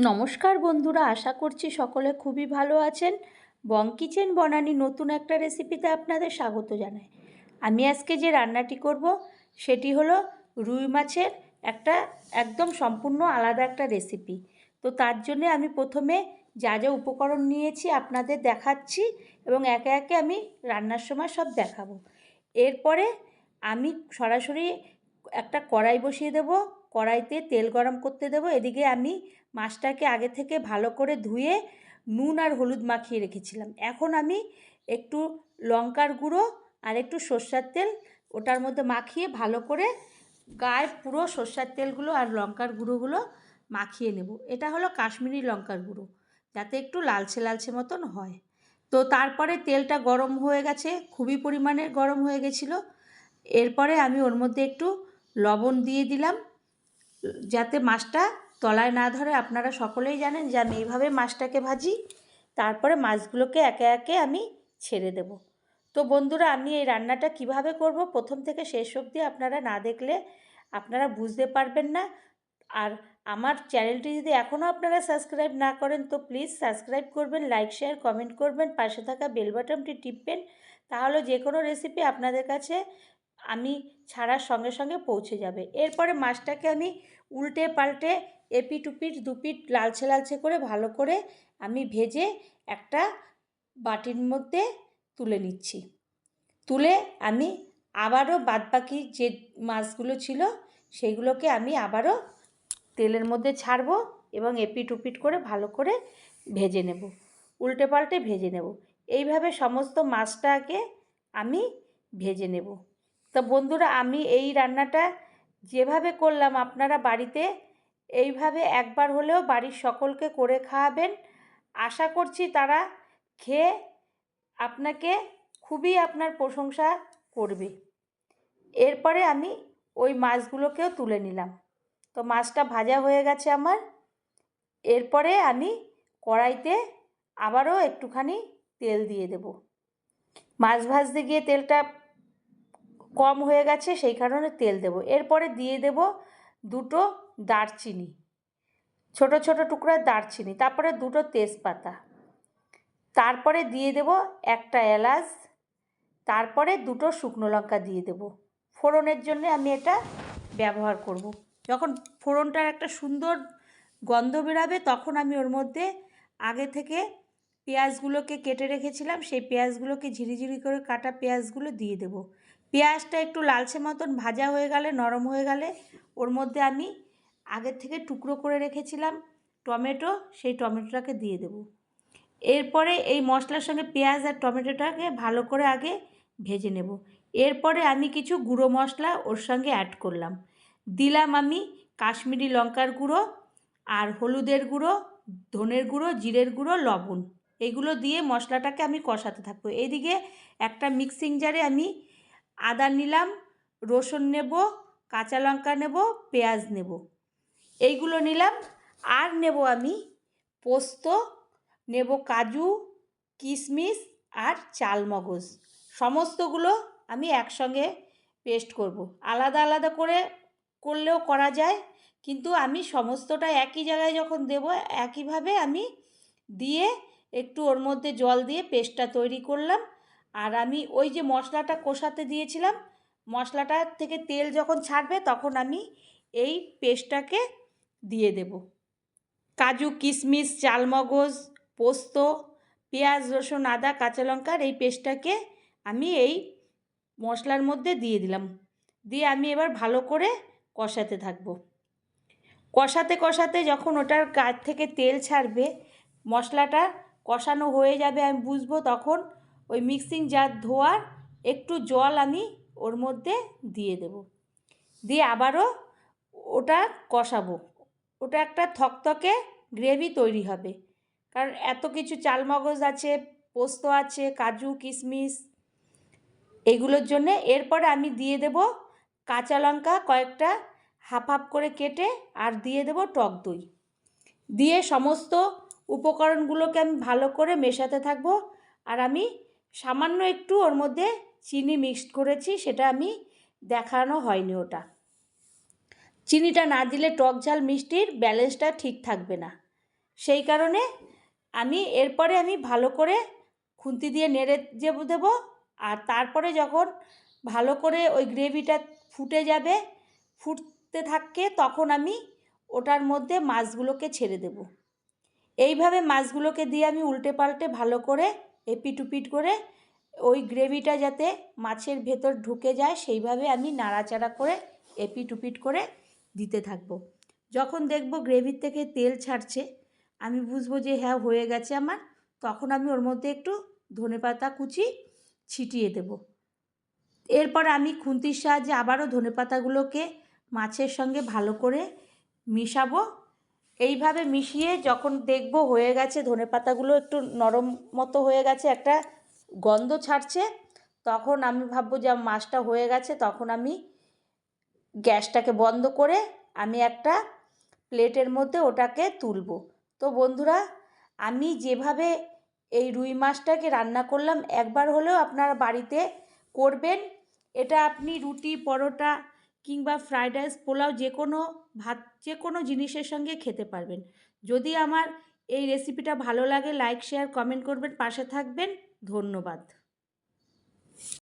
নমস্কার বন্ধুরা, আশা করছি সকলে খুবই ভালো আছেন। বং কিচেন বনানী নতুন একটা রেসিপিতে আপনাদের স্বাগত জানাই। আমি আজকে যে রান্নাটি করব সেটি হলো রুই মাছের একটা একদম সম্পূর্ণ আলাদা একটা রেসিপি। তো তার জন্য আমি প্রথমে যা যা উপকরণ নিয়েছি আপনাদের দেখাচ্ছি এবং একে একে আমি রান্নার সময় সব দেখাবো। এরপরে আমি সরাসরি একটা কড়াই বসিয়ে দেব, কড়াইতে তেল গরম করতে দেব। এদিকে আমি মাছটাকে আগে থেকে ভালো করে ধুয়ে নুন আর হলুদ মাখিয়ে রেখেছিলাম। এখন আমি একটু লঙ্কার গুঁড়ো আর একটু সর্ষের তেল ওটার মধ্যে মাখিয়ে ভালো করে গায়ে পুরো সর্ষের তেলগুলো আর লঙ্কার গুঁড়োগুলো মাখিয়ে নেব। এটা হলো কাশ্মীরি লঙ্কার গুঁড়ো, যাতে একটু লালচে লালচে মতন হয়। তো তারপরে তেলটা গরম হয়ে গেছে, খুবই পরিমাণে গরম হয়ে গেছিলো। এরপরে আমি ওর মধ্যে একটু লবণ দিয়ে দিলাম, যাতে মাছটা তলায় না ধরে। আপনারা সকলেই জানেন যে আমি এইভাবে মাছটাকে ভাজি। তারপরে মাছগুলোকে একে একে আমি ছেড়ে দেব। তো বন্ধুরা, আমি এই রান্নাটা কিভাবে করব প্রথম থেকে শেষ অবধি আপনারা না দেখলে আপনারা বুঝতে পারবেন না। আর আমার চ্যানেলটি যদি এখনও আপনারা সাবস্ক্রাইব না করেন তো প্লিজ সাবস্ক্রাইব করবেন, লাইক শেয়ার কমেন্ট করবেন, পাশে থাকা বেল বাটনটি টিপবেন। তাহলে যে কোনো রেসিপি আপনাদের কাছে আমি ছাড়ার সঙ্গে সঙ্গে পৌঁছে যাবে। এরপরে মাছটাকে আমি উল্টে পাল্টে এপিট উপিট দুপিট লালচে লালচে করে ভালো করে আমি ভেজে একটা বাটির মধ্যে তুলে নিচ্ছি। তুলে আমি আবারও বাদবাকি যে মাছগুলো ছিল সেইগুলোকে আমি আবারও তেলের মধ্যে ছাড়বো এবং এপিট উপিট করে ভালো করে ভেজে নেব, উল্টে পাল্টে ভেজে নেব। এইভাবে সমস্ত মাছটাকে আমি ভেজে নেব। তো বন্ধুরা, আমি এই রান্নাটা যেভাবে করলাম আপনারা বাড়িতে এইভাবে একবার হলেও বাড়ির সকলকে করে খাওয়াবেন। আশা করছি তারা খেয়ে আপনাকে খুবই আপনার প্রশংসা করবে। এরপরে আমি ওই মাছগুলোকেও তুলে নিলাম। তো মাছটা ভাজা হয়ে গেছে আমার। এরপরে আমি কড়াইতে আবারও একটুখানি তেল দিয়ে দেব। মাছ ভাজতে গিয়ে তেলটা কম হয়ে গেছে, সেই কারণে তেল দেব। এরপরে দিয়ে দেব দুটো দারচিনি, ছোট ছোট টুকরা দারচিনি, তারপরে দুটো তেজপাতা, তারপরে দিয়ে দেব একটা এলাচ, তারপরে দুটো শুকনো লঙ্কা দিয়ে দেব। ফোড়নের জন্য আমি এটা ব্যবহার করব। যখন ফোড়নটার একটা সুন্দর গন্ধ বেরাবে তখন আমি ওর মধ্যে আগে থেকে পেঁয়াজগুলোকে কেটে রেখেছিলাম, সেই পেঁয়াজগুলোকে ঝিরিঝিরি করে কাটা পেঁয়াজগুলো দিয়ে দেব। পেঁয়াজটা একটু লালচে মতন ভাজা হয়ে গেলে, নরম হয়ে গেলে ওর মধ্যে আমি আগের থেকে টুকরো করে রেখেছিলাম টমেটো, সেই টমেটোটাকে দিয়ে দেব। এরপরে এই মশলার সঙ্গে পেঁয়াজ আর টমেটোটাকে ভালো করে আগে ভেজে নেব। এরপরে আমি কিছু গুঁড়ো মশলা ওর সঙ্গে অ্যাড করলাম। দিলাম আমি কাশ্মীরি লঙ্কার গুঁড়ো আর হলুদের গুঁড়ো, ধনের গুঁড়ো, জিরের গুঁড়ো, লবণ। এগুলো দিয়ে মশলাটাকে আমি কষাতে থাকবো। এইদিকে একটা মিক্সিং জারে আমি আদা নিলাম, রসুন নেব, কাঁচা লঙ্কা নেব, পেঁয়াজ নেব, এইগুলো নিলাম। আর নেব আমি পোস্ত নেব, কাজু, কিশমিশ আর চালমগজ, সমস্তগুলো আমি একসঙ্গে পেস্ট করব। আলাদা আলাদা করে করলেও করা যায়, কিন্তু আমি সমস্তটা একই জায়গায় যখন দেব একইভাবে আমি দিয়ে একটু ওর মধ্যে জল দিয়ে পেস্টটা তৈরি করলাম। আর আমি ওই যে মশলাটা কষাতে দিয়েছিলাম, মশলাটার থেকে তেল যখন ছাড়বে তখন আমি এই পেস্টটাকে দিয়ে দেব। কাজু, কিশমিশ, চালমগজ, পোস্ত, পেঁয়াজ, রসুন, আদা, কাঁচা লঙ্কার এই পেস্টটাকে আমি এই মশলার মধ্যে দিয়ে দিলাম। দিয়ে আমি এবার ভালো করে কষাতে থাকবো। কষাতে কষাতে যখন ওটার গা থেকে তেল ছাড়বে, মশলাটা কষানো হয়ে যাবে, আমি বুঝবো, তখন ওই মিক্সিং জার ধোয়ার একটু জল আমি ওর মধ্যে দিয়ে দেব। দিয়ে আবারও ওটা কষাবো। ওটা একটা থকথকে গ্রেভি তৈরি হবে, কারণ এত কিছু চালমগজ আছে, পোস্ত আছে, কাজু, কিশমিশ, এগুলোর জন্যে। এরপরে আমি দিয়ে দেব কাঁচা লঙ্কা কয়েকটা হাফ হাফ করে কেটে, আর দিয়ে দেব টক দই। দিয়ে সমস্ত উপকরণগুলোকে আমি ভালো করে মেশাতে থাকবো। আর আমি সামান্য একটু ওর মধ্যে চিনি মিক্সড করেছি, সেটা আমি দেখানো হয়নি। ওটা চিনিটা না দিলে টক ঝাল মিষ্টির ব্যালেন্সটা ঠিক থাকবে না। সেই কারণে এরপরে আমি ভালো করে খুন্তি দিয়ে নেড়ে দেবো। আর তারপরে যখন ভালো করে ওই গ্রেভিটা ফুটে যাবে, ফুটতে থাকে, তখন আমি ওটার মধ্যে মাছগুলোকে ছেড়ে দেব। এইভাবে মাছগুলোকে দিয়ে আমি উল্টে পাল্টে ভালো করে এপিট করে ওই গ্রেভিটা যাতে মাছের ভেতর ঢুকে যায় সেইভাবে আমি নাড়াচাড়া করে এপিট করে দিতে থাকবো। যখন দেখব গ্রেভির থেকে তেল ছাড়ছে, আমি বুঝবো যে হ্যাঁ হয়ে গেছে আমার, তখন আমি ওর মধ্যে একটু ধনেপাতা কুচি ছিটিয়ে দেব। এরপর আমি খুন্তির সাহায্যে আবারও ধনেপাতাগুলোকে মাছের সঙ্গে ভালো করে মিশাবো। এইভাবে মিশিয়ে যখন দেখব হয়ে গেছে, ধনেপাতাগুলো একটু নরম মতো হয়ে গেছে, একটা গন্ধ ছাড়ছে, তখন আমি ভাববো যে মাছটা হয়ে গেছে। তখন আমি গ্যাসটাকে বন্ধ করে আমি একটা প্লেটের মধ্যে ওটাকে তুলব। তো বন্ধুরা, আমি যেভাবে এই রুই মাছটাকে রান্না করলাম, একবার হলেও আপনারা বাড়িতে করবেন। এটা আপনি রুটি, পরোটা কিংবা ফ্রাইড রাইস, পোলাও, যে কোনো ভাত, যে কোনো জিনিসের সঙ্গে খেতে পারবেন। যদি আমার এই রেসিপিটা ভালো লাগে, লাইক, শেয়ার, কমেন্ট করবেন, পাশে থাকবেন। ধন্যবাদ।